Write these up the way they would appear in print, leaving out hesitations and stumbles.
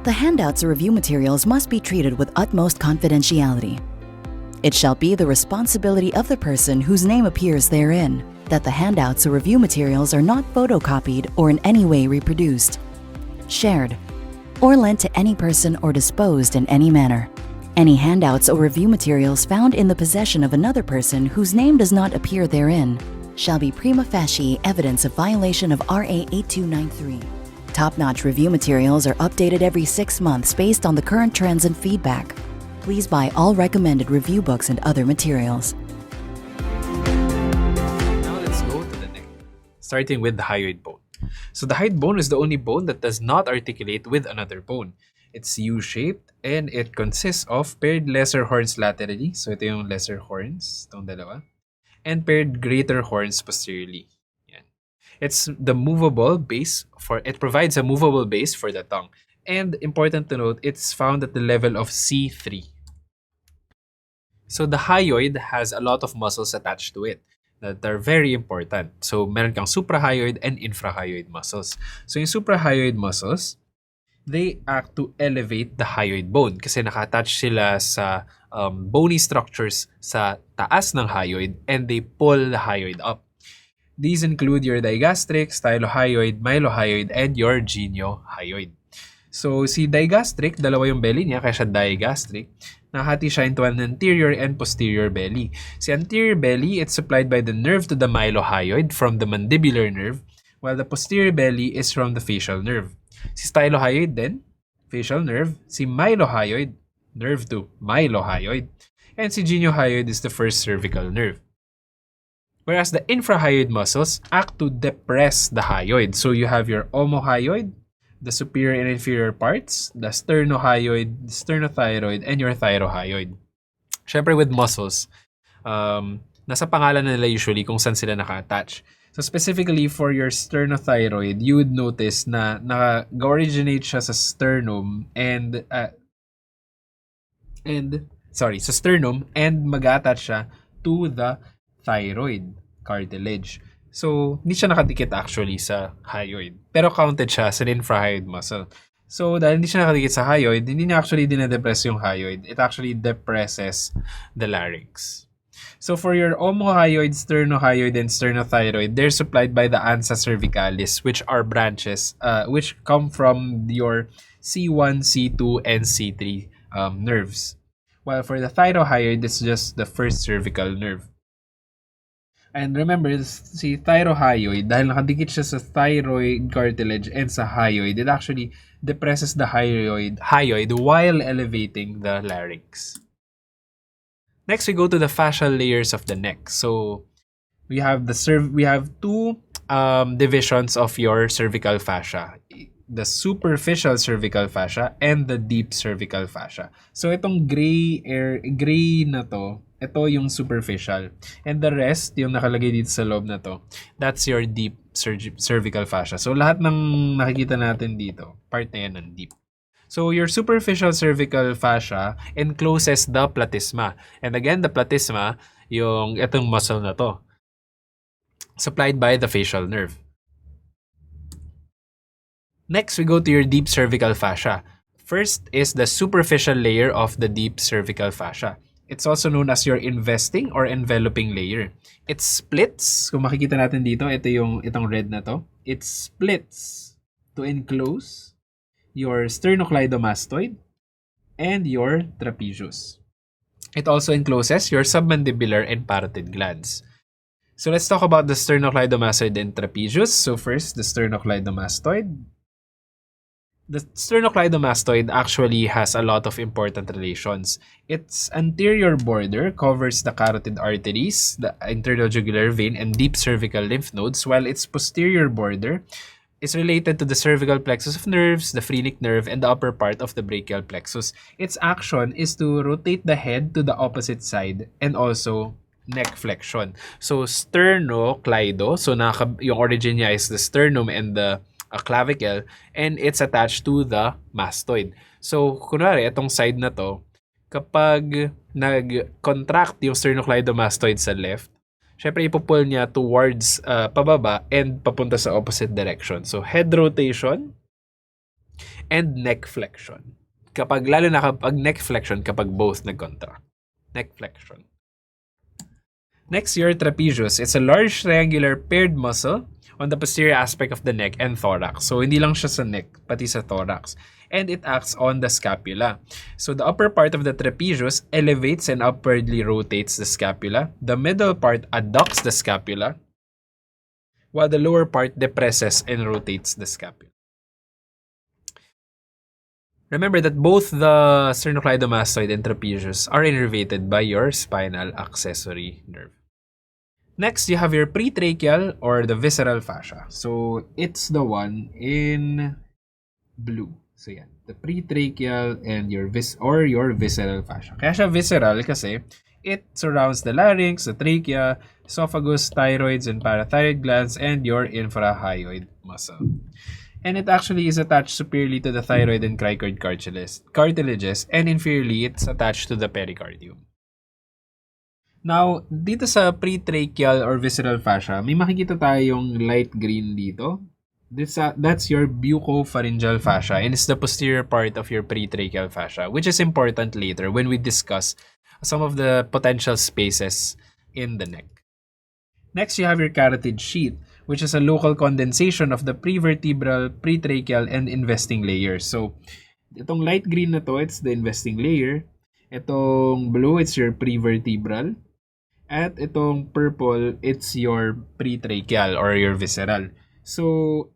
The handouts or review materials must be treated with utmost confidentiality. It shall be the responsibility of the person whose name appears therein that the handouts or review materials are not photocopied or in any way reproduced, shared, or lent to any person or disposed in any manner. Any handouts or review materials found in the possession of another person whose name does not appear therein shall be prima facie evidence of violation of RA 8293. Top-notch review materials are updated every 6 months based on the current trends and feedback. Please buy all recommended review books and other materials. Now let's go to the neck, starting with the hyoid bone. So the hyoid bone is the only bone that does not articulate with another bone. It's U-shaped and it consists of paired lesser horns laterally. So ito yung lesser horns, itong dalawa. And paired greater horns posteriorly. Yan. It's the movable base it provides a movable base for the tongue. And important to note, it's found at the level of C3. So the hyoid has a lot of muscles attached to it that are very important. So meron kang suprahyoid and infrahyoid muscles. So yung suprahyoid muscles, they act to elevate the hyoid bone kasi naka-attach sila sa bony structures sa taas ng hyoid and they pull the hyoid up. These include your digastric, stylohyoid, mylohyoid, and your geniohyoid. So si digastric, dalawa yung belly niya kaya siya digastric. Nahati siya into an anterior and posterior belly. Si anterior belly, it's supplied by the nerve to the mylohyoid from the mandibular nerve, while the posterior belly is from the facial nerve. Si stylohyoid din, facial nerve. Si mylohyoid, nerve to mylohyoid. And si geniohyoid is the first cervical nerve. Whereas the infrahyoid muscles act to depress the hyoid. So you have your omohyoid, the superior and inferior parts, the sternohyoid, sternothyroid, and your thyrohyoid. Syempre with muscles, nasa pangalan nila usually kung saan sila naka-attach. So specifically for your sternothyroid, you would notice na nag-originate siya sa sternum sa sternum and mag-attach siya to the thyroid cartilage. So, hindi siya nakadikit actually sa hyoid. Pero counted siya sa infrahyoid muscle. So, dahil hindi siya nakadikit sa hyoid, hindi niya actually dinedepress yung hyoid. It actually depresses the larynx. So for your omohyoid, sternohyoid, and sternothyroid, they're supplied by the ansa cervicalis, which are branches which come from your C1, C2, and C3 nerves. While for the thyrohyoid, it's just the first cervical nerve. And remember, si thyrohyoid, dahil nakadikit siya sa thyroid cartilage and sa hyoid, it actually depresses the hyoid while elevating the larynx. Next, we go to the fascial layers of the neck. So, we have two divisions of your cervical fascia. The superficial cervical fascia and the deep cervical fascia. So, itong gray na to, ito yung superficial. And the rest, yung nakalagay dito sa loob na to, that's your deep cervical fascia. So, lahat ng nakikita natin dito, part na yan ng deep. So, your superficial cervical fascia encloses the platysma. And again, the platysma, yung itong muscle na to, supplied by the facial nerve. Next, we go to your deep cervical fascia. First is the superficial layer of the deep cervical fascia. It's also known as your investing or enveloping layer. It splits. Kung makikita natin dito, itong red na to. It splits to enclose your sternocleidomastoid and your trapezius. It also encloses your submandibular and parotid glands. So let's talk about the sternocleidomastoid and trapezius. So first, the sternocleidomastoid. The sternocleidomastoid actually has a lot of important relations. Its anterior border covers the carotid arteries, the internal jugular vein, and deep cervical lymph nodes, while its posterior border is related to the cervical plexus of nerves, the phrenic nerve, and the upper part of the brachial plexus. Its action is to rotate the head to the opposite side and also neck flexion. So sternocleido, so yung origin niya is the sternum and the clavicle, and it's attached to the mastoid. So kunwari, itong side na to, kapag nag-contract yung sternocleidomastoid sa left, syempre ipupull niya towards pababa and papunta sa opposite direction. So head rotation and neck flexion. Lalo na kapag neck flexion, kapag both nag-contract. Neck flexion. Next, your trapezius. It's a large triangular paired muscle on the posterior aspect of the neck and thorax. So, hindi lang siya sa neck, pati sa thorax. And it acts on the scapula. So, the upper part of the trapezius elevates and upwardly rotates the scapula. The middle part adducts the scapula, while the lower part depresses and rotates the scapula. Remember that both the sternocleidomastoid and trapezius are innervated by your spinal accessory nerve. Next, you have your pretracheal or the visceral fascia. So, it's the one in blue. So, yan. The pretracheal and your visceral fascia. Kaya siya visceral kasi it surrounds the larynx, the trachea, esophagus, thyroids, and parathyroid glands, and your infrahyoid muscle. And it actually is attached superiorly to the thyroid and cricoid cartilages, and inferiorly, it's attached to the pericardium. Now, dito sa pretracheal or visceral fascia, may makikita tayong light green dito. That's your bucopharyngeal fascia, and it's the posterior part of your pretracheal fascia, which is important later when we discuss some of the potential spaces in the neck. Next, you have your carotid sheath, which is a local condensation of the prevertebral, pretracheal, and investing layers. So, itong light green na to, it's the investing layer. Itong blue, it's your prevertebral. At itong purple, it's your pretracheal or your visceral. So,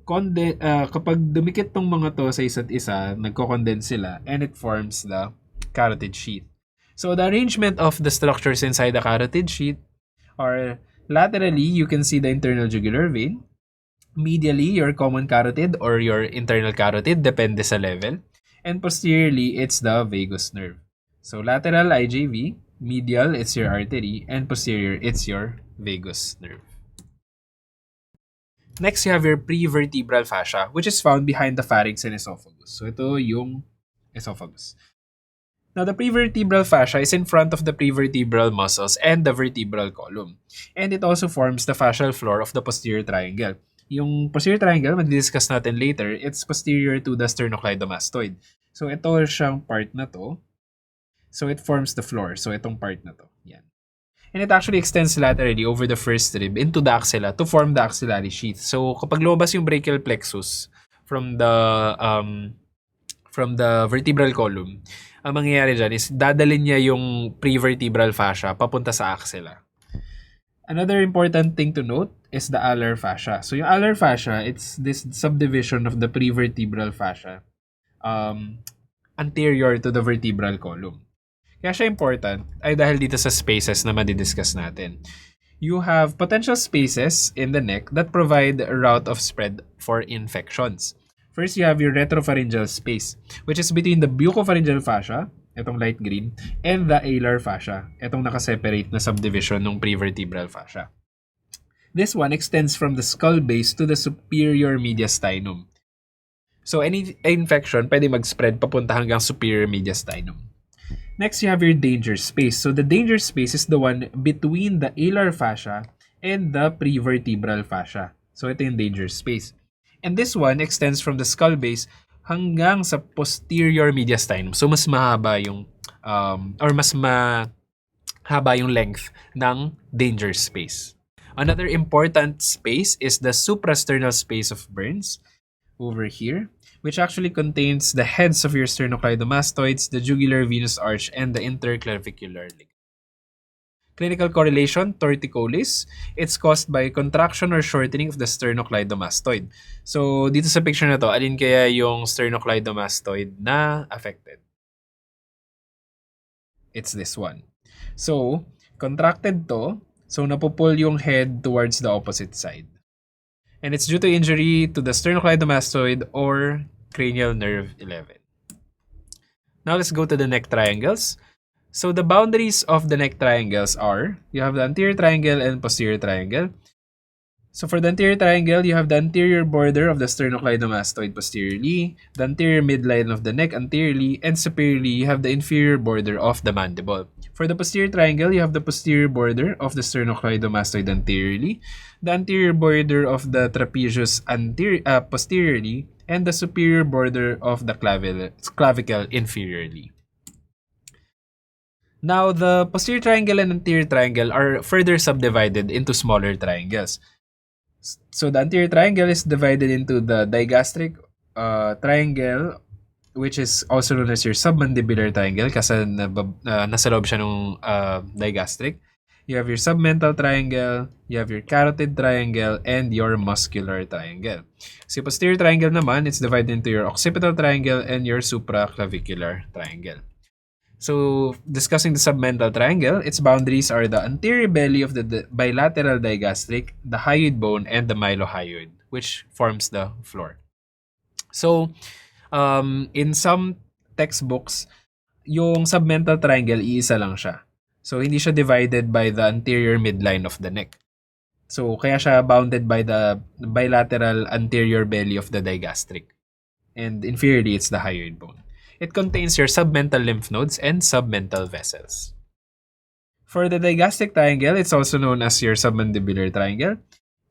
kapag dumikit tong mga to sa isa't isa, nagko-condense sila, and it forms the carotid sheath. So, the arrangement of the structures inside the carotid sheath are laterally, you can see the internal jugular vein. Medially, your common carotid or your internal carotid, depende sa level. And posteriorly, it's the vagus nerve. So, lateral, IJV. Medial, it's your artery. And posterior, it's your vagus nerve. Next, you have your prevertebral fascia, which is found behind the pharynx and esophagus. So, ito yung esophagus. Now, the prevertebral fascia is in front of the prevertebral muscles and the vertebral column. And it also forms the fascial floor of the posterior triangle. Yung posterior triangle, mag-discuss natin later, it's posterior to the sternocleidomastoid. So, ito siyang part na to. So, it forms the floor. So, itong part na to. Yan. And it actually extends laterally over the first rib into the axilla to form the axillary sheath. So, kapag lumabas yung brachial plexus from the vertebral column, ang mangyayari dyan is dadalhin niya yung prevertebral fascia papunta sa axilla. Another important thing to note is the alar fascia. So, yung alar fascia, it's this subdivision of the prevertebral fascia anterior to the vertebral column. Kaya siya important ay dahil dito sa spaces na madidiscuss natin. You have potential spaces in the neck that provide a route of spread for infections. First, you have your retropharyngeal space, which is between the bucopharyngeal fascia, itong light green, and the alar fascia, itong nakaseparate na subdivision ng prevertebral fascia. This one extends from the skull base to the superior mediastinum. So, any infection pwede mag-spread papunta hanggang superior mediastinum. Next, you have your danger space. So, the danger space is the one between the alar fascia and the prevertebral fascia. So, ito yung danger space. And this one extends from the skull base hanggang sa posterior mediastinum. So, mas mahaba yung, mas mahaba yung length ng danger space. Another important space is the suprasternal space of Burns over here, which actually contains the heads of your sternocleidomastoids, the jugular venous arch, and the interclavicular ligament. Clinical correlation, torticollis. It's caused by contraction or shortening of the sternocleidomastoid. So, dito sa picture na to, alin kaya yung sternocleidomastoid na affected? It's this one. So, contracted to, so napupull yung head towards the opposite side. And it's due to injury to the sternocleidomastoid or cranial nerve 11. Now let's go to the neck triangles. So the boundaries of the neck triangles are, you have the anterior triangle and posterior triangle. So for the anterior triangle, you have the anterior border of the sternocleidomastoid posteriorly, the anterior midline of the neck anteriorly, and superiorly, you have the inferior border of the mandible. For the posterior triangle, you have the posterior border of the sternocleidomastoid anteriorly, the anterior border of the trapezius posteriorly, and the superior border of the clavicle inferiorly. Now, the posterior triangle and anterior triangle are further subdivided into smaller triangles. So the anterior triangle is divided into the digastric triangle, which is also known as your submandibular triangle kasi nasa loob siya ng digastric. You have your submental triangle, you have your carotid triangle, and your muscular triangle. So posterior triangle naman, it's divided into your occipital triangle and your supraclavicular triangle. So, discussing the submental triangle, its boundaries are the anterior belly of the bilateral digastric, the hyoid bone, and the mylohyoid, which forms the floor. So, in some textbooks, yung submental triangle, iisa lang siya. So, hindi siya divided by the anterior midline of the neck. So, kaya siya bounded by the bilateral anterior belly of the digastric. And inferiorly, it's the hyoid bone. It contains your submental lymph nodes and submental vessels. For the digastric triangle, it's also known as your submandibular triangle.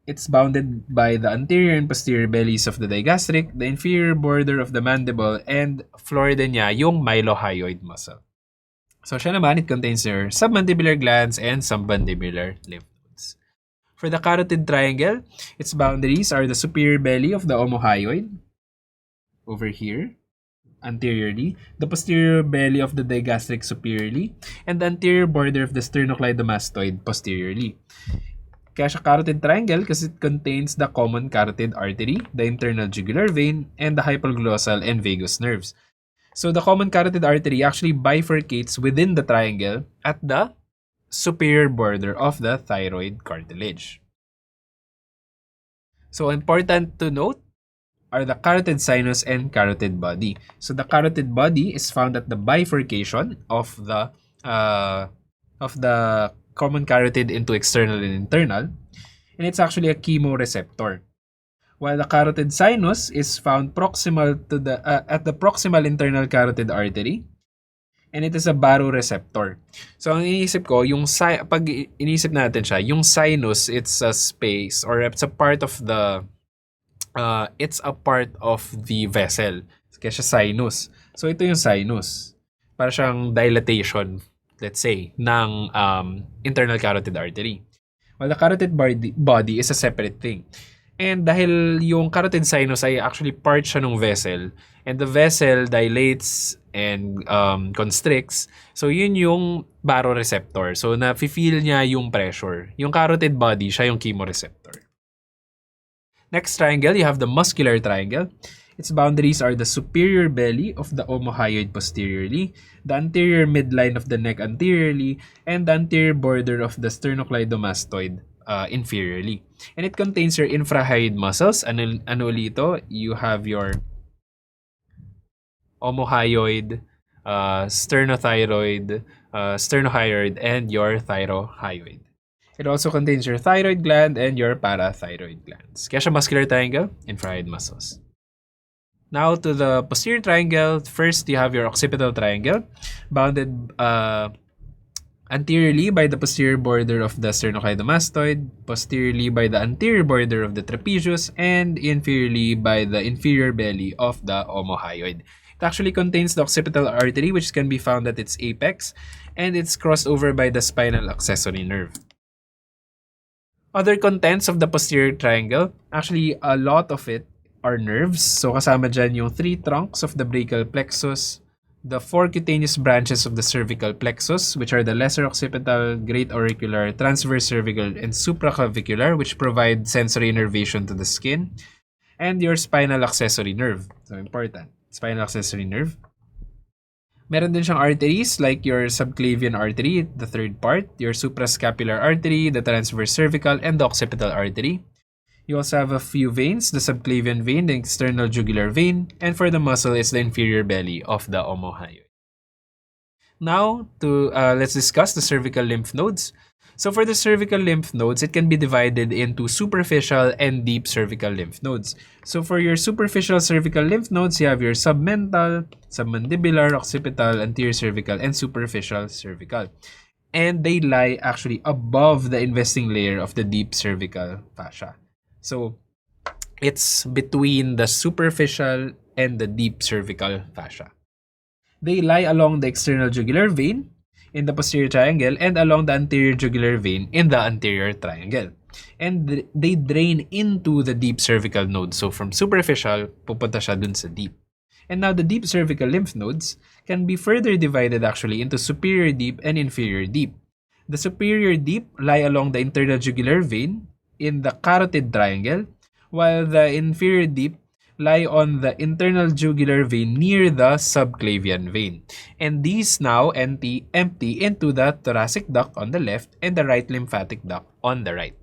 It's bounded by the anterior and posterior bellies of the digastric, the inferior border of the mandible, and floor din niya yung mylohyoid muscle. So siya naman, it contains your submandibular glands and submandibular lymph nodes. For the carotid triangle, its boundaries are the superior belly of the omohyoid, over here, anteriorly, the posterior belly of the digastric superiorly, and the anterior border of the sternocleidomastoid posteriorly. Kaya siya carotid triangle kasi it contains the common carotid artery, the internal jugular vein, and the hypoglossal and vagus nerves. So the common carotid artery actually bifurcates within the triangle at the superior border of the thyroid cartilage. So important to note are the carotid sinus and carotid body. So the carotid body is found at the bifurcation of the common carotid into external and internal, and it's actually a chemoreceptor. While the carotid sinus is found proximal to the at the proximal internal carotid artery, and it is a baroreceptor. So ang iniisip ko, pag iniisip natin siya, yung sinus, it's a space or it's a part of the vessel. Kaya siya sinus. So ito yung sinus. Para siyang dilatation, let's say, ng internal carotid artery. While the carotid body is a separate thing. And dahil yung carotid sinus ay actually part siya ng vessel, and the vessel dilates and constricts, so yun yung baroreceptor. So na-feel niya yung pressure. Yung carotid body, siya yung chemoreceptor. Next triangle, you have the muscular triangle. Its boundaries are the superior belly of the omohyoid posteriorly, the anterior midline of the neck anteriorly, and the anterior border of the sternocleidomastoid inferiorly. And it contains your infrahyoid muscles. Ano ulit ito? You have your omohyoid, sternothyroid, sternohyoid, and your thyrohyoid. It also contains your thyroid gland and your parathyroid glands. Kaya siya muscular triangle, infrahyoid muscles. Now to the posterior triangle, first you have your occipital triangle, bounded anteriorly by the posterior border of the sternocleidomastoid, posteriorly by the anterior border of the trapezius, and inferiorly by the inferior belly of the omohyoid. It actually contains the occipital artery, which can be found at its apex, and it's crossed over by the spinal accessory nerve. Other contents of the posterior triangle, actually a lot of it are nerves. So kasama dyan yung 3 trunks of the brachial plexus, the 4 cutaneous branches of the cervical plexus, which are the lesser occipital, great auricular, transverse cervical, and supraclavicular, which provide sensory innervation to the skin, and your spinal accessory nerve. So important, spinal accessory nerve. Meron din siyang arteries like your subclavian artery, the third part, your suprascapular artery, the transverse cervical, and the occipital artery. You also have a few veins, the subclavian vein, the external jugular vein, and for the muscle is the inferior belly of the omohyoid. Now, let's discuss the cervical lymph nodes. So for the cervical lymph nodes, it can be divided into superficial and deep cervical lymph nodes. So for your superficial cervical lymph nodes, you have your submental, submandibular, occipital, anterior cervical, and superficial cervical. And they lie actually above the investing layer of the deep cervical fascia. So It's between the superficial and the deep cervical fascia. They lie along the external jugular vein in the posterior triangle and along the anterior jugular vein in the anterior triangle. And they drain into the deep cervical node. So from superficial, pupunta siya dun sa deep. And now the deep cervical lymph nodes can be further divided actually into superior deep and inferior deep. The superior deep lie along the internal jugular vein in the carotid triangle, while the inferior deep lie on the internal jugular vein near the subclavian vein. And these now empty into the thoracic duct on the left and the right lymphatic duct on the right.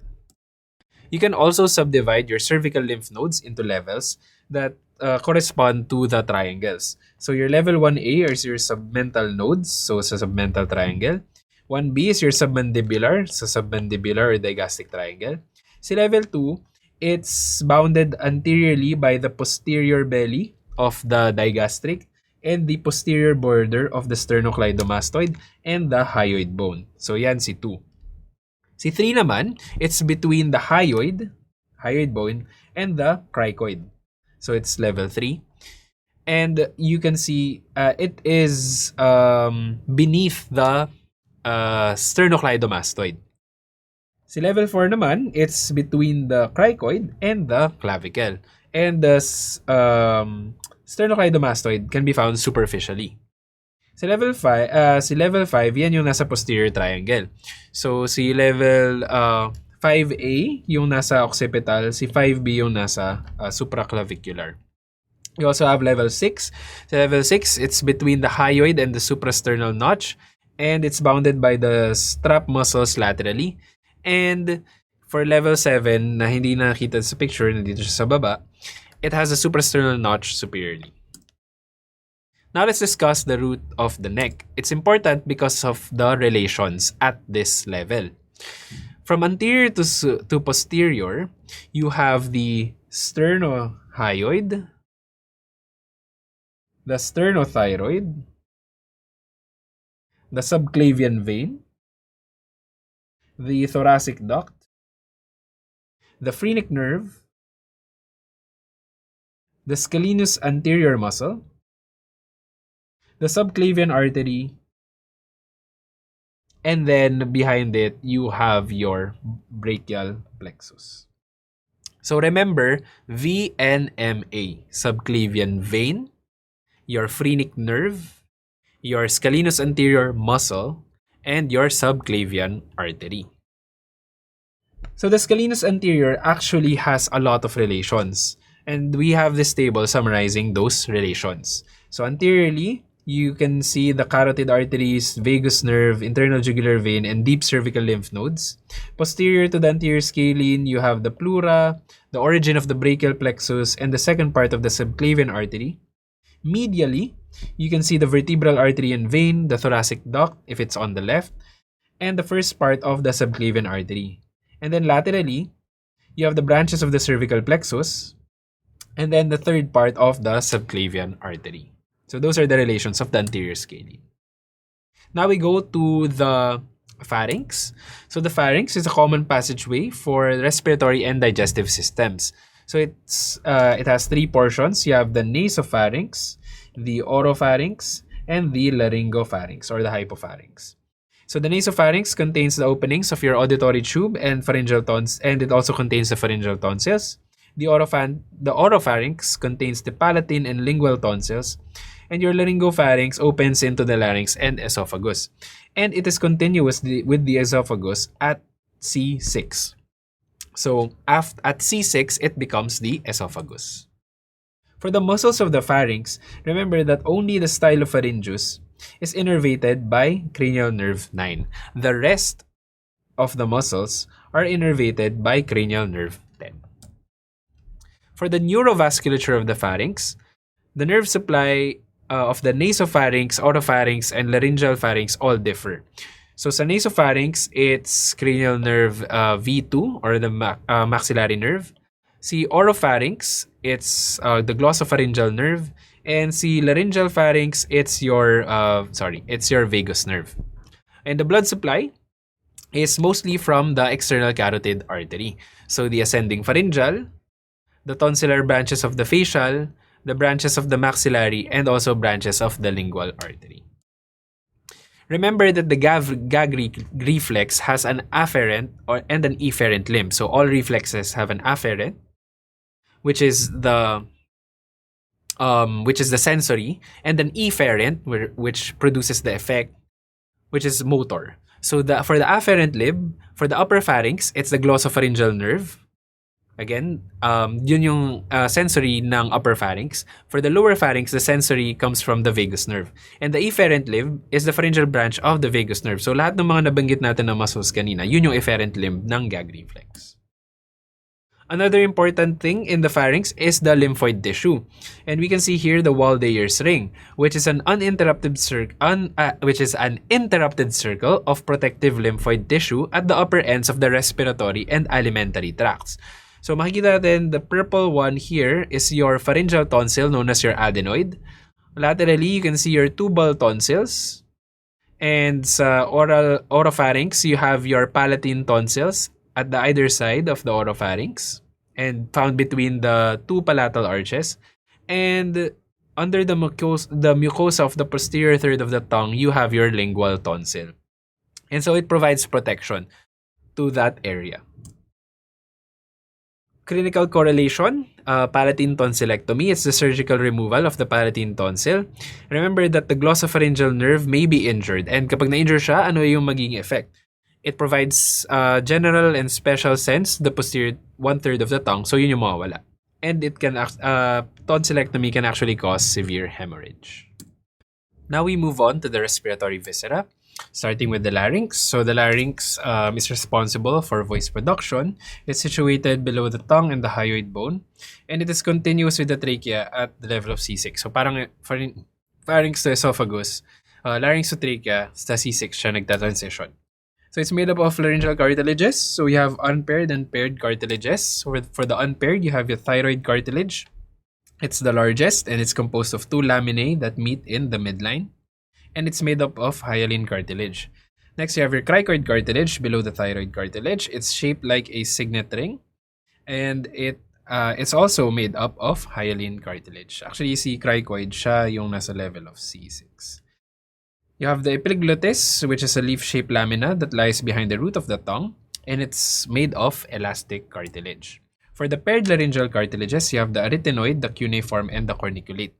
You can also subdivide your cervical lymph nodes into levels that correspond to the triangles. So your level 1A is your submental nodes, so sa submental triangle. 1B is your submandibular, sa submandibular or digastric triangle. Si level 2, it's bounded anteriorly by the posterior belly of the digastric and the posterior border of the sternocleidomastoid and the hyoid bone. So yan si 2. Si 3 naman, it's between the hyoid bone, and the cricoid. So it's level 3. And you can see it is beneath the sternocleidomastoid. Si level 4 naman, it's between the cricoid and the clavicle. And the sternocleidomastoid can be found superficially. Si level 5, yan yung nasa posterior triangle. So si level 5A yung nasa occipital, si 5B yung nasa supraclavicular. We also have level 6. So level 6, it's between the hyoid and the suprasternal notch, and it's bounded by the strap muscles laterally. And for level 7, na hindi nakita sa picture, nandito siya sa baba, it has a suprasternal notch superiorly. Now let's discuss the root of the neck. It's important because of the relations at this level. From anterior to posterior, you have the sternohyoid, the sternothyroid, the subclavian vein, the thoracic duct, the phrenic nerve, the scalenus anterior muscle, the subclavian artery, and then behind it, you have your brachial plexus. So remember, VNMA, subclavian vein, your phrenic nerve, your scalenus anterior muscle, and your subclavian artery. So the scalenus anterior actually has a lot of relations, and we have this table summarizing those relations. So anteriorly, you can see the carotid arteries, vagus nerve, internal jugular vein, and deep cervical lymph nodes. Posterior to the anterior scalene, you have the pleura, the origin of the brachial plexus, and the second part of the subclavian artery. Medially, you can see the vertebral artery and vein, the thoracic duct, if it's on the left, and the first part of the subclavian artery. And then laterally, you have the branches of the cervical plexus, and then the third part of the subclavian artery. So those are the relations of the anterior scalene. Now we go to the pharynx. So the pharynx is a common passageway for respiratory and digestive systems. So it has three portions. You have the nasopharynx, the oropharynx, and the laryngopharynx or the hypopharynx. So the nasopharynx contains the openings of your auditory tube and pharyngeal tonsils, and it also contains the pharyngeal tonsils. The oropharynx contains the palatine and lingual tonsils, and your laryngopharynx opens into the larynx and esophagus. And it is continuous with the esophagus at C6. So at C6, it becomes the esophagus. For the muscles of the pharynx, remember that only the stylopharyngeus is innervated by cranial nerve 9. The rest of the muscles are innervated by cranial nerve 10. For the neurovasculature of the pharynx, the nerve supply of the nasopharynx, oropharynx, and laryngeal pharynx all differ. So sa nasopharynx, it's cranial nerve V2 or the maxillary nerve. Si oropharynx, it's the glossopharyngeal nerve. And si laryngeal pharynx, it's your vagus nerve. And the blood supply is mostly from the external carotid artery. So the ascending pharyngeal, the tonsillar branches of the facial, the branches of the maxillary, and also branches of the lingual artery. Remember that the gag reflex has an afferent and an efferent limb. So all reflexes have an afferent, which is the sensory, and an efferent, which produces the effect, which is motor. So for the afferent limb, for the upper pharynx, it's the glossopharyngeal nerve. Again, yun yung sensory ng upper pharynx. For the lower pharynx, the sensory comes from the vagus nerve. And the efferent limb is the pharyngeal branch of the vagus nerve. So lahat ng mga nabanggit natin na muscles kanina, yun yung efferent limb ng gag reflex. Another important thing in the pharynx is the lymphoid tissue. And we can see here the Waldeyer's ring, which is an uninterrupted circle of protective lymphoid tissue at the upper ends of the respiratory and alimentary tracts. So makikita natin the purple one here is your pharyngeal tonsil known as your adenoid. Laterally, you can see your tubal tonsils. And sa oropharynx, you have your palatine tonsils at the either side of the oropharynx and found between the two palatal arches. And under the mucosa of the posterior third of the tongue, you have your lingual tonsil. And so it provides protection to that area. Clinical correlation, palatine tonsillectomy is the surgical removal of the palatine tonsil. Remember that the glossopharyngeal nerve may be injured, and kapag na-injure siya, ano yung magiging effect? It provides general and special sense the posterior 1/3 of the tongue, so yun yung mawawala. And it can tonsillectomy can actually cause severe hemorrhage. Now we move on to the respiratory viscera. Starting with the larynx. So the larynx is responsible for voice production. It's situated below the tongue and the hyoid bone. And it is continuous with the trachea at the level of C6. So parang pharynx to esophagus, larynx to trachea, sa C6 siya nagtatransition. So it's made up of laryngeal cartilages. So we have unpaired and paired cartilages. So for the unpaired, you have your thyroid cartilage. It's the largest and it's composed of two laminae that meet in the midline. And it's made up of hyaline cartilage. Next, you have your cricoid cartilage below the thyroid cartilage. It's shaped like a signet ring, and it's also made up of hyaline cartilage. Actually, you see cricoid, siya yung nasa level of C6. You have the epiglottis, which is a leaf-shaped lamina that lies behind the root of the tongue, and it's made of elastic cartilage. For the paired laryngeal cartilages, you have the arytenoid, the cuneiform, and the corniculate.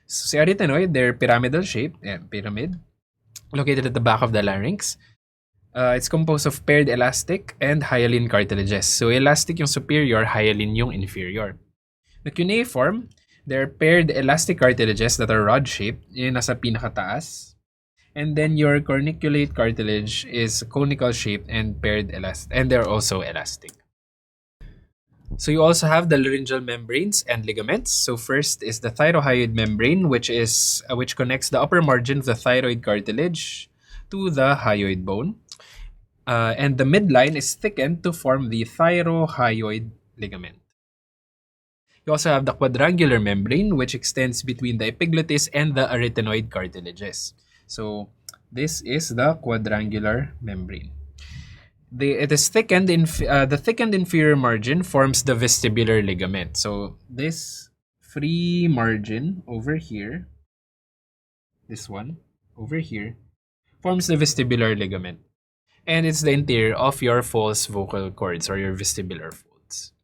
So, si arytenoid, they're pyramidal shape, pyramid, located at the back of the larynx. It's composed of paired elastic and hyaline cartilages. So, elastic yung superior, hyaline yung inferior. The cuneiform, they're paired elastic cartilages that are rod-shaped, yung nasa pinakataas. And then your corniculate cartilage is conical-shaped and paired elastic, and they're also elastic. So you also have the laryngeal membranes and ligaments. So first is the thyrohyoid membrane, which connects the upper margin of the thyroid cartilage to the hyoid bone. And the midline is thickened to form the thyrohyoid ligament. You also have the quadrangular membrane, which extends between the epiglottis and the arytenoid cartilages. So this is the quadrangular membrane. It is thickened. The thickened inferior margin forms the vestibular ligament. So this free margin over here, this one over here, forms the vestibular ligament, and it's the interior of your false vocal cords or your vestibular folds.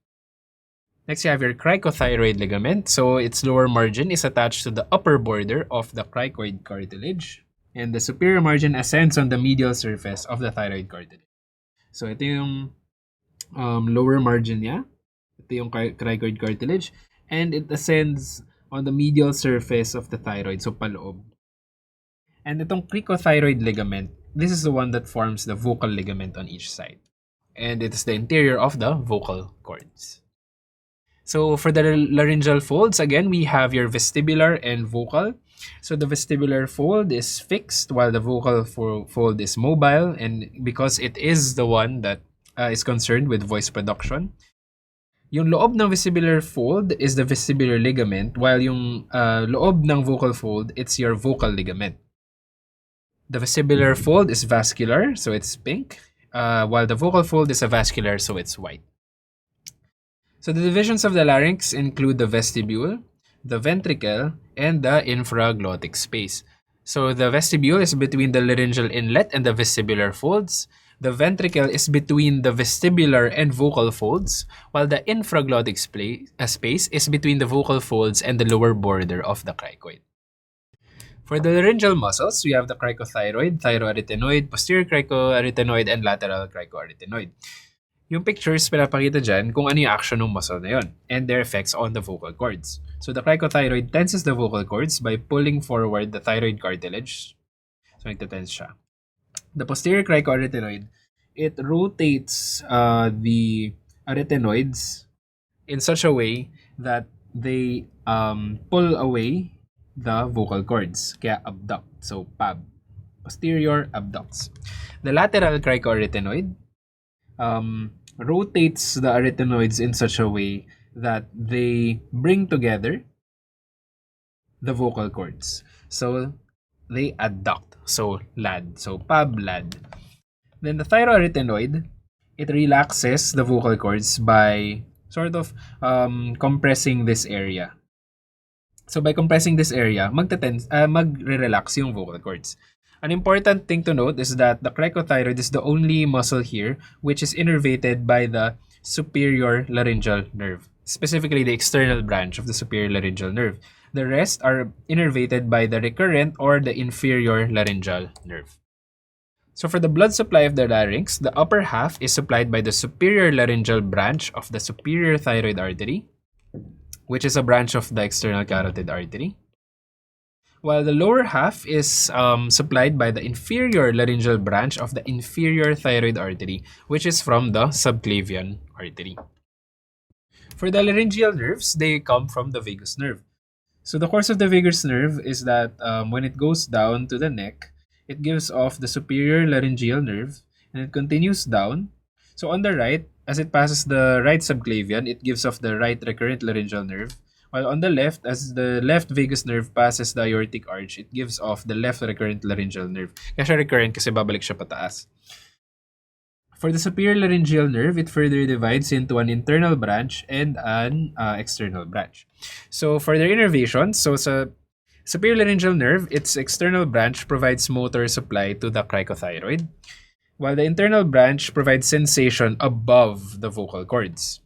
Next, you have your cricothyroid ligament. So its lower margin is attached to the upper border of the cricoid cartilage, and the superior margin ascends on the medial surface of the thyroid cartilage. So, ito yung lower margin niya. Ito yung cricoid cartilage. And it ascends on the medial surface of the thyroid. So, paloob. And itong cricothyroid ligament, this is the one that forms the vocal ligament on each side. And it is the interior of the vocal cords. So, for the laryngeal folds, again, we have your vestibular and vocal. So the vestibular fold is fixed while the vocal fold is mobile, and because it is the one that is concerned with voice production. Yung loob ng vestibular fold is the vestibular ligament, while yung loob ng vocal fold, it's your vocal ligament. The vestibular fold is vascular, so it's pink, while the vocal fold is avascular, so it's white. So the divisions of the larynx include the vestibule, the ventricle, and the infraglottic space. So the vestibule is between the laryngeal inlet and the vestibular folds. The ventricle is between the vestibular and vocal folds, while the infraglottic space is between the vocal folds and the lower border of the cricoid. For the laryngeal muscles, we have the cricothyroid, thyroarytenoid, posterior cricoarytenoid, and lateral cricoarytenoid. Yung pictures, pinapakita dyan kung ano yung action ng muscle na yun and their effects on the vocal cords. So the cricothyroid tenses the vocal cords by pulling forward the thyroid cartilage. So nagtatense siya. The posterior cricoarytenoid, it rotates the arytenoids in such a way that they pull away the vocal cords. Kaya abduct. So PAB. Posterior abducts. The lateral cricoarytenoid rotates the arytenoids in such a way that they bring together the vocal cords. So they adduct. So LAD. So PAB LAD. Then the thyroarytenoid, it relaxes the vocal cords by sort of compressing this area. So by compressing this area, magre-relax yung vocal cords. An important thing to note is that the cricothyroid is the only muscle here which is innervated by the superior laryngeal nerve, specifically the external branch of the superior laryngeal nerve. The rest are innervated by the recurrent or the inferior laryngeal nerve. So for the blood supply of the larynx, the upper half is supplied by the superior laryngeal branch of the superior thyroid artery, which is a branch of the external carotid artery, while the lower half is supplied by the inferior laryngeal branch of the inferior thyroid artery, which is from the subclavian artery. For the laryngeal nerves, they come from the vagus nerve. So the course of the vagus nerve is that when it goes down to the neck, it gives off the superior laryngeal nerve and it continues down. So on the right, as it passes the right subclavian, it gives off the right recurrent laryngeal nerve. While on the left, as the left vagus nerve passes the aortic arch, it gives off the left recurrent laryngeal nerve. Kaya siya recurrent kasi babalik siya pataas. For the superior laryngeal nerve, it further divides into an internal branch and an external branch. So for their innervation, so sa superior laryngeal nerve, its external branch provides motor supply to the cricothyroid, while the internal branch provides sensation above the vocal cords.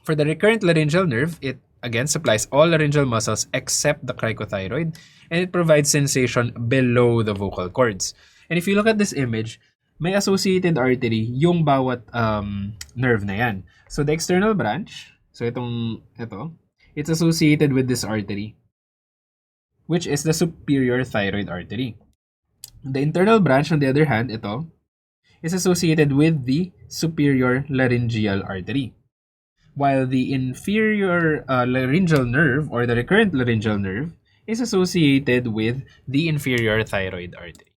For the recurrent laryngeal nerve, it again supplies all laryngeal muscles except the cricothyroid, and it provides sensation below the vocal cords. And if you look at this image, may associated artery yung bawat nerve na yan. So the external branch, so ito, it's associated with this artery, which is the superior thyroid artery. The internal branch, on the other hand, ito, is associated with the superior laryngeal artery, while the inferior laryngeal nerve or the recurrent laryngeal nerve is associated with the inferior thyroid artery.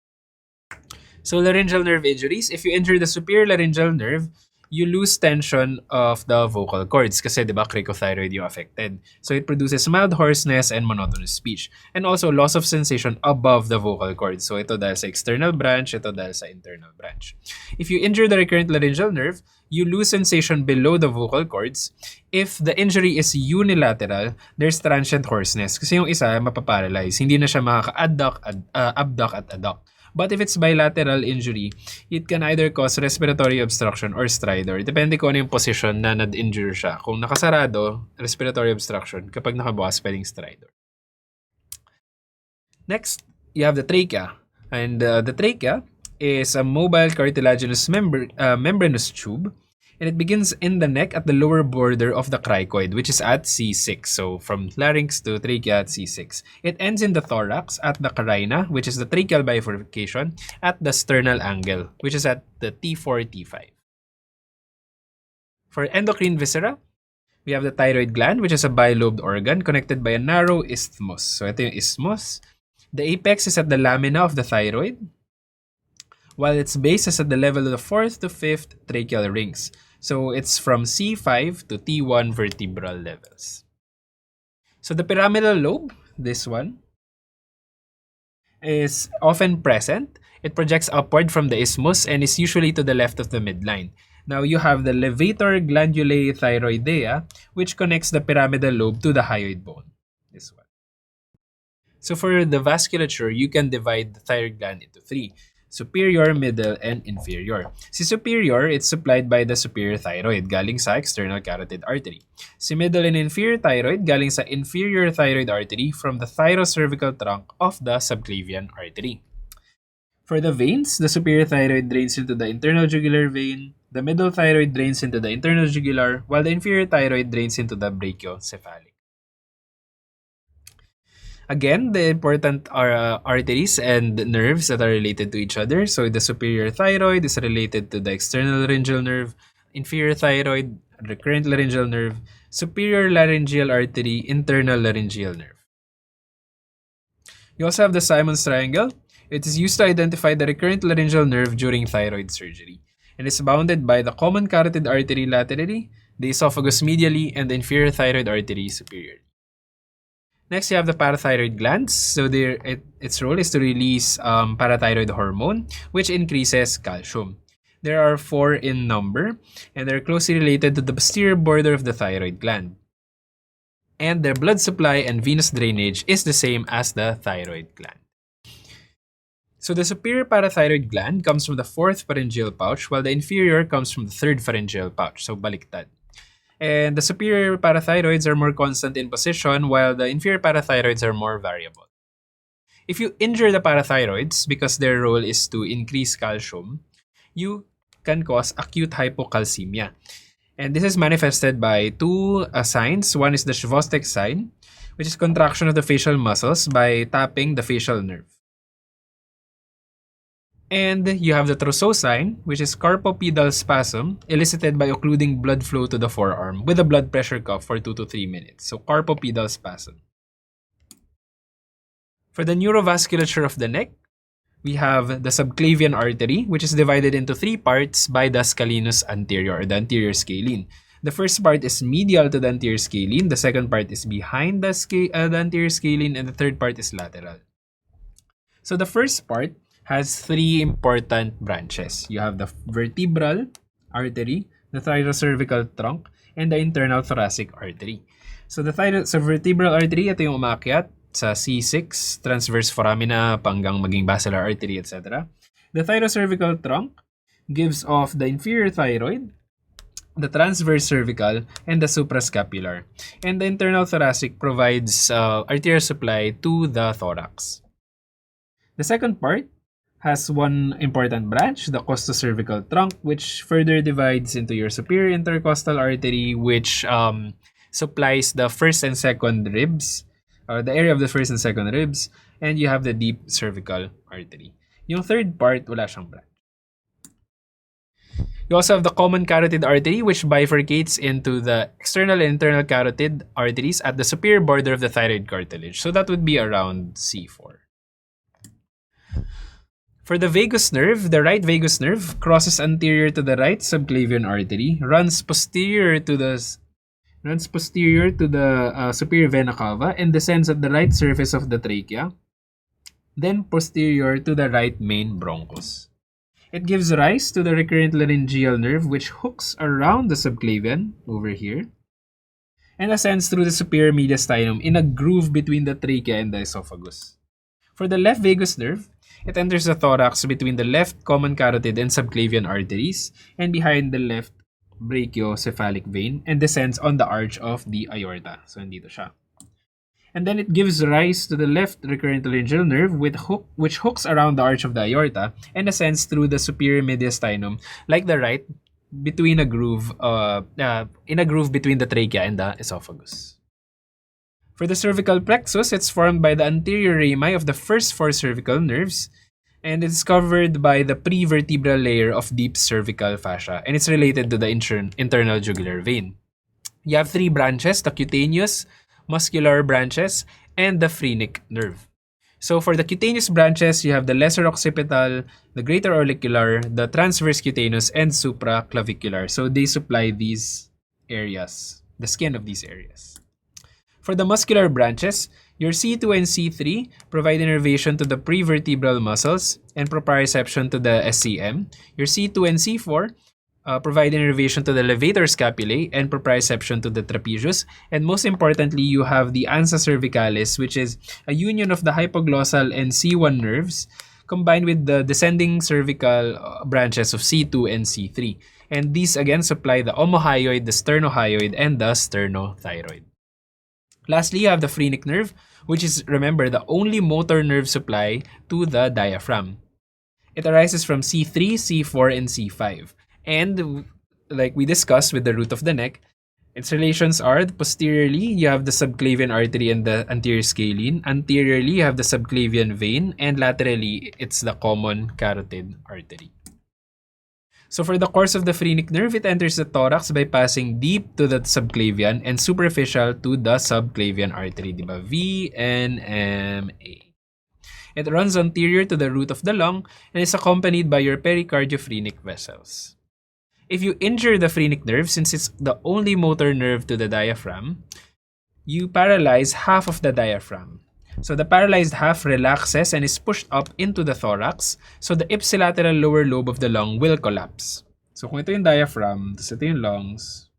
So laryngeal nerve injuries, if you injure the superior laryngeal nerve, you lose tension of the vocal cords kasi 'di ba cricothyroid yung affected. So it produces mild hoarseness and monotonous speech, and also loss of sensation above the vocal cords. So ito dahil sa external branch, ito dahil sa internal branch. If you injure the recurrent laryngeal nerve, you lose sensation below the vocal cords. If the injury is unilateral, there's transient hoarseness kasi yung isa mapaparalyze. Hindi na siya makaka-abduct at adduct. But if it's bilateral injury, it can either cause respiratory obstruction or stridor. Depende kung ano yung position na na-injure siya. Kung nakasarado, respiratory obstruction. Kapag nakabukas, pwedeng stridor. Next, you have the trachea. And the trachea is a mobile cartilaginous membranous tube. And it begins in the neck at the lower border of the cricoid, which is at C6. So from larynx to trachea at C6. It ends in the thorax at the carina, which is the tracheal bifurcation, at the sternal angle, which is at the T4, T5. For endocrine viscera, we have the thyroid gland, which is a bilobed organ connected by a narrow isthmus. So ito yung isthmus. The apex is at the lamina of the thyroid, while its base is at the level of the 4th to 5th tracheal rings. So it's from C5 to T1 vertebral levels. So the pyramidal lobe, this one, is often present. It projects upward from the isthmus and is usually to the left of the midline. Now you have the levator glandulae thyroidea, which connects the pyramidal lobe to the hyoid bone. This one. So for the vasculature, you can divide the thyroid gland into three: superior, middle, and inferior. Si superior, it's supplied by the superior thyroid, galing sa external carotid artery. Si middle and inferior thyroid, galing sa inferior thyroid artery from the thyrocervical trunk of the subclavian artery. For the veins, the superior thyroid drains into the internal jugular vein, the middle thyroid drains into the internal jugular, while the inferior thyroid drains into the brachiocephalic. Again, the important are arteries and nerves that are related to each other. So the superior thyroid is related to the external laryngeal nerve, inferior thyroid, recurrent laryngeal nerve, superior laryngeal artery, internal laryngeal nerve. You also have the Simon's triangle. It is used to identify the recurrent laryngeal nerve during thyroid surgery, and is bounded by the common carotid artery laterally, the esophagus medially, and the inferior thyroid artery superiorly. Next, you have the parathyroid glands. So its role is to release parathyroid hormone, which increases calcium. There are 4 in number, and they're closely related to the posterior border of the thyroid gland. And their blood supply and venous drainage is the same as the thyroid gland. So the superior parathyroid gland comes from the 4th pharyngeal pouch, while the inferior comes from the 3rd pharyngeal pouch, so baliktad. And the superior parathyroids are more constant in position, while the inferior parathyroids are more variable. If you injure the parathyroids, because their role is to increase calcium, you can cause acute hypocalcemia. And this is manifested by 2 signs. One is the Chvostek sign, which is contraction of the facial muscles by tapping the facial nerve. And you have the Trousseau sign, which is carpopedal spasm elicited by occluding blood flow to the forearm with a blood pressure cuff for 2 to 3 minutes. So carpopedal spasm. For the neurovasculature of the neck, we have the subclavian artery, which is divided into 3 parts by the scalenus anterior, or the anterior scalene. The first part is medial to the anterior scalene, the second part is behind the anterior scalene, and the third part is lateral. So the first part has 3 important branches. You have the vertebral artery, the thyrocervical trunk, and the internal thoracic artery. So the vertebral artery, ito yung umakyat sa C6, transverse foramina, hanggang maging basilar artery, etc. The thyrocervical trunk gives off the inferior thyroid, the transverse cervical, and the suprascapular. And the internal thoracic provides arterial supply to the thorax. The second part has one important branch, the costocervical trunk, which further divides into your superior intercostal artery, which supplies the first and second ribs, or the area of the first and second ribs, and you have the deep cervical artery. Yung third part, wala siyang branch. You also have the common carotid artery, which bifurcates into the external and internal carotid arteries at the superior border of the thyroid cartilage. So that would be around C4. For the vagus nerve, the right vagus nerve crosses anterior to the right subclavian artery, runs posterior to the superior vena cava, and descends at the right surface of the trachea, then posterior to the right main bronchus. It gives rise to the recurrent laryngeal nerve, which hooks around the subclavian over here and ascends through the superior mediastinum in a groove between the trachea and the esophagus. For the left vagus nerve, it enters the thorax between the left common carotid and subclavian arteries and behind the left brachiocephalic vein and descends on the arch of the aorta. So, nandito siya. And then it gives rise to the left recurrent laryngeal nerve which hooks around the arch of the aorta and ascends through the superior mediastinum, like the right, between a groove, in a groove between the trachea and the esophagus. For the cervical plexus, it's formed by the anterior rami of the first 4 cervical nerves, and it's covered by the prevertebral layer of deep cervical fascia, and it's related to the internal jugular vein. You have 3 branches, the cutaneous, muscular branches, and the phrenic nerve. So for the cutaneous branches, you have the lesser occipital, the greater auricular, the transverse cutaneous, and supraclavicular. So they supply these areas, the skin of these areas. For the muscular branches, your C2 and C3 provide innervation to the prevertebral muscles and proprioception to the SCM. Your C2 and C4 provide innervation to the levator scapulae and proprioception to the trapezius. And most importantly, you have the ansa cervicalis, which is a union of the hypoglossal and C1 nerves combined with the descending cervical branches of C2 and C3. And these again supply the omohyoid, the sternohyoid, and the sternothyroid. Lastly, you have the phrenic nerve, which is, remember, the only motor nerve supply to the diaphragm. It arises from C3, C4, and C5. And like we discussed with the root of the neck, its relations are posteriorly, you have the subclavian artery and the anterior scalene. Anteriorly, you have the subclavian vein. And laterally, it's the common carotid artery. So for the course of the phrenic nerve, it enters the thorax by passing deep to the subclavian and superficial to the subclavian artery, diba? VNMA. It runs anterior to the root of the lung and is accompanied by your pericardiophenic vessels. If you injure the phrenic nerve, since it's the only motor nerve to the diaphragm, you paralyze half of the diaphragm. So the paralyzed half relaxes and is pushed up into the thorax, so the ipsilateral lower lobe of the lung will collapse. So kung ito yung diaphragm, tapos ito yung lungs,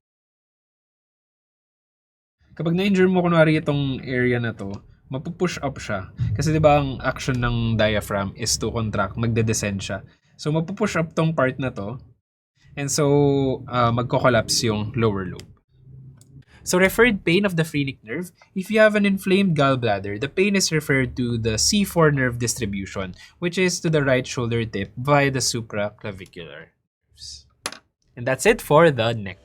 kapag na-injure mo kunwari itong area na to, mapupush up siya. Kasi di ba ang action ng diaphragm is to contract, magde-descend siya. So mapupush up tong part na to, and so magko-collapse yung lower lobe. So referred pain of the phrenic nerve, if you have an inflamed gallbladder, the pain is referred to the C4 nerve distribution, which is to the right shoulder tip via the supraclavicular nerves. And that's it for the neck.